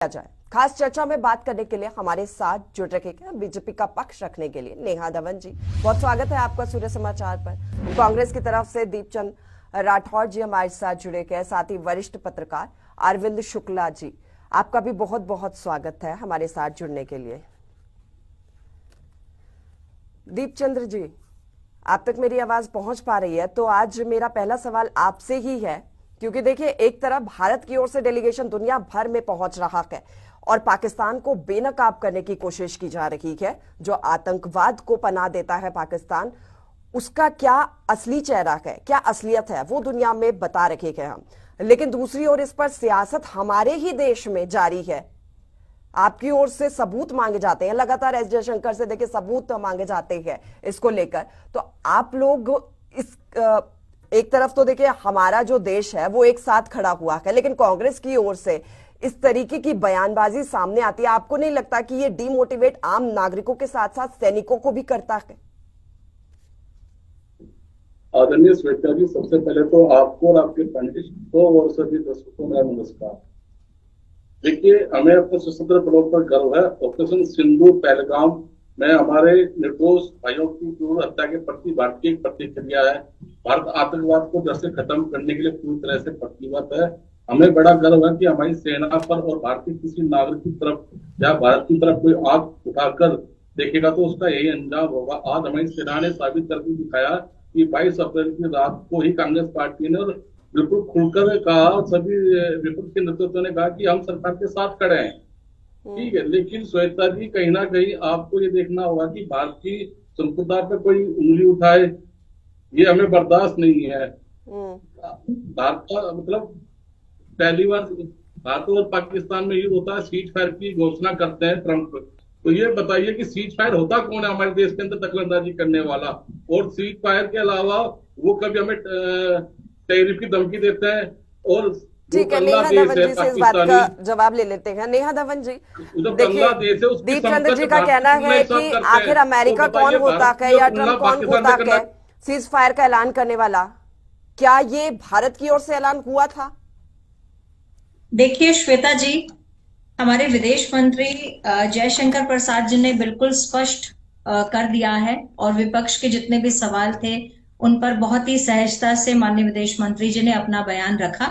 जाए। खास चर्चा में बात करने के लिए हमारे साथ जुड़ रखे हैं बीजेपी का पक्ष रखने के लिए नेहा धवन जी। बहुत स्वागत है आपका सूर्य समाचार पर। कांग्रेस की तरफ से दीपचंद राठौर जी हमारे साथ जुड़े गए, साथ ही वरिष्ठ पत्रकार अरविंद शुक्ला जी, आपका भी बहुत बहुत स्वागत है हमारे साथ जुड़ने के लिए। दीपचंद्र जी, आप तक मेरी आवाज पहुंच पा रही है? तो आज मेरा पहला सवाल आपसे ही है, क्योंकि देखिए एक तरफ भारत की ओर से डेलीगेशन दुनिया भर में पहुंच रहा है और पाकिस्तान को बेनकाब करने की कोशिश की जा रही है। जो आतंकवाद को पनाह देता है पाकिस्तान, उसका क्या असली चेहरा है, क्या असलियत है, वो दुनिया में बता रखे हैं हम। लेकिन दूसरी ओर इस पर सियासत हमारे ही देश में जारी है। आपकी ओर से सबूत मांगे जाते हैं लगातार, एस जयशंकर से देखिए सबूत मांगे जाते हैं इसको लेकर। तो आप लोग इस एक तरफ तो देखिए हमारा जो देश है वो एक साथ खड़ा हुआ है, लेकिन कांग्रेस की ओर से इस तरीके की बयानबाजी सामने आती है। आपको नहीं लगता कि ये डिमोटिवेट आम नागरिकों के साथ साथ सैनिकों को भी करता है? आदरणीय श्वेता जी, सबसे पहले तो आपको और आपके पैनलिस्ट को और सभी दर्शकों का नमस्कार। देखिए, हमें अपने सशस्त्र बलों पर गर्व है। ऑपरेशन सिंदूर पहलगाम में हमारे निर्दोष भाइयों की क्रूर हत्या के प्रति भारतीय प्रतिक्रिया है। भारत आतंकवाद को जड़ से खत्म करने के लिए पूरी तरह से प्रतिबद्ध है। हमें बड़ा गर्व है कि हमारी सेना पर और भारतीय किसी नागरिक की तरफ या भारत की तरफ कोई आग उठाकर देखेगा तो उसका यही अंजाम होगा। आज हमारी सेना ने साबित करके दिखाया कि 22 अप्रैल की रात को ही कांग्रेस पार्टी ने और बिल्कुल खुलकर कहा, सभी विपक्ष के नेतृत्व ने कहा कि हम सरकार के साथ खड़े हैं। ठीक है, लेकिन श्वेता जी, कहीं ना कहीं आपको ये देखना होगा कि भारत की संप्रभुता पर कोई उंगली उठाए, ये हमें बर्दाश्त नहीं है। भारत का मतलब पहली बार भारत और पाकिस्तान में युद्ध होता है, सीज फायर की घोषणा करते हैं ट्रंप। तो ये बताइए कि सीज फायर होता कौन है हमारे देश के अंदर दखलंदाजी करने वाला? और सीज फायर के अलावा वो कभी हमें टैरिफ की धमकी देते हैं। और ठीक है, नेहा धवन जी से इस बात का जवाब ले लेते हैं। नेहा धवन जी, देखिए दीपचंद्र जी का कहना है कि आखिर अमेरिका कौन होता है या ट्रंप कौन होता है सीज फायर का ऐलान करने वाला? क्या ये भारत की ओर से ऐलान हुआ था? देखिए श्वेता जी, हमारे विदेश मंत्री जयशंकर प्रसाद जी ने बिल्कुल स्पष्ट कर दिया है और विपक्ष के जितने भी सवाल थे उन पर बहुत ही सहजता से माननीय विदेश मंत्री जी ने अपना बयान रखा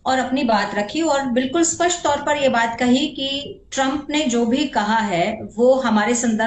और अपनी बात रखी और बिल्कुल स्पष्ट तौर पर यह बात कही कि ट्रंप ने जो भी कहा है वो हमारे संदर्भ